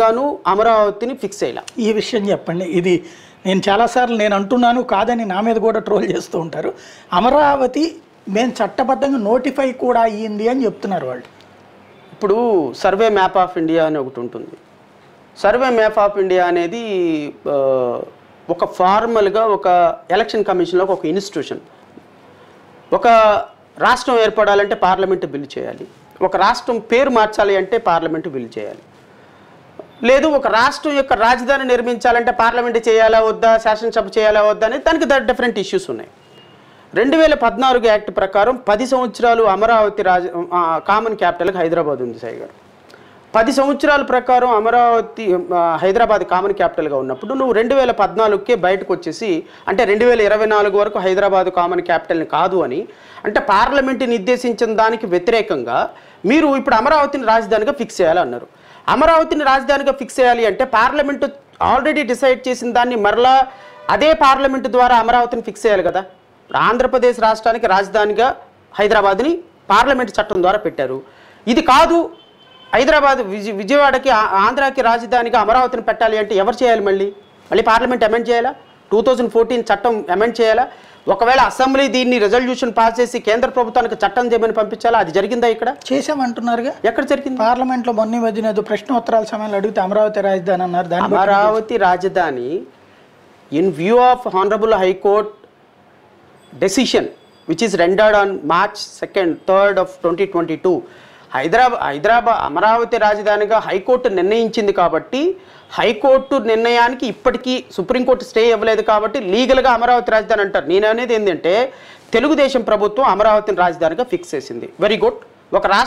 గాను అమరావతిని ఫిక్స్ అయ్యేలా. ఈ విషయం చెప్పండి. ఇది నేను చాలాసార్లు నేను అంటున్నాను కాదని నా మీద కూడా ట్రోల్ చేస్తూ ఉంటారు. అమరావతి మేము చట్టబద్ధంగా నోటిఫై కూడా అయ్యింది అని చెప్తున్నారు వాళ్ళు. ఇప్పుడు సర్వే మ్యాప్ ఆఫ్ ఇండియా అని ఒకటి ఉంటుంది. సర్వే మ్యాప్ ఆఫ్ ఇండియా అనేది ఒక ఫార్మల్గా ఒక ఎలక్షన్ కమిషన్లో ఒక ఇన్స్టిట్యూషన్. ఒక రాష్ట్రం ఏర్పడాలంటే పార్లమెంటు బిల్లు చేయాలి, ఒక రాష్ట్రం పేరు మార్చాలి అంటే పార్లమెంటు బిల్లు చేయాలి, లేదు ఒక రాష్ట్రం యొక్క రాజధాని నిర్మించాలంటే పార్లమెంటు చేయాలా వద్దా, శాసనసభ చేయాలా వద్దా అనేది దానికి డిఫరెంట్ ఇష్యూస్ ఉన్నాయి. 2014 యాక్ట్ ప్రకారం 10 సంవత్సరాలు అమరావతి కామన్ క్యాపిటల్కి హైదరాబాద్ ఉంది సాయి గారు. 10 సంవత్సరాల ప్రకారం అమరావతి హైదరాబాద్ కామన్ క్యాపిటల్గా ఉన్నప్పుడు నువ్వు 2014కే బయటకు వచ్చేసి అంటే 2024 వరకు హైదరాబాద్ కామన్ క్యాపిటల్ని కాదు అని అంటే పార్లమెంటు నిర్దేశించిన దానికి వ్యతిరేకంగా మీరు ఇప్పుడు అమరావతిని రాజధానిగా ఫిక్స్ చేయాలన్నారు. అమరావతిని రాజధానిగా ఫిక్స్ చేయాలి అంటే పార్లమెంటు ఆల్రెడీ డిసైడ్ చేసిన దాన్ని మరలా అదే పార్లమెంటు ద్వారా అమరావతిని ఫిక్స్ చేయాలి కదా. ఆంధ్రప్రదేశ్ రాష్ట్రానికి రాజధానిగా హైదరాబాద్ని పార్లమెంటు చట్టం ద్వారా పెట్టారు. ఇది కాదు హైదరాబాద్ విజయవాడకి ఆంధ్రాకి రాజధానిగా అమరావతిని పెట్టాలి అంటే ఎవరు చేయాలి? మళ్ళీ పార్లమెంట్ అమెండ్ చేయాలా? 2014 చట్టం అమెండ్ చేయాలా? ఒకవేళ అసెంబ్లీ దీన్ని రెజల్యూషన్ పాస్ చేసి కేంద్ర ప్రభుత్వానికి చట్టం చేయమని పంపించాలా? అది జరిగిందా? ఇక్కడ చేసామంటున్నారుగా. ఎక్కడ జరిగింది? పార్లమెంట్లో మొన్న మధ్యన ఏదో ప్రశ్నోత్తరాల సమయంలో అడిగితే అమరావతి రాజధాని అన్నారు. అమరావతి రాజధాని in view of honourable high court decision which is rendered on March 2, 3rd of 2022 Hyderabad Amaravati రాజధానిగా హైకోర్టు నిర్ణయించింది కాబట్టి హైకోర్టు నిర్ణయానికి ఇప్పటికీ సుప్రీంకోర్టు స్టే ఇవ్వలేదు కాబట్టి లీగల్గా అమరావతి రాజధాని అంటారు. నేను అనేది ఏంటంటే తెలుగుదేశం ప్రభుత్వం అమరావతిని రాజధానిగా ఫిక్స్ చేసింది. Very good. ఒక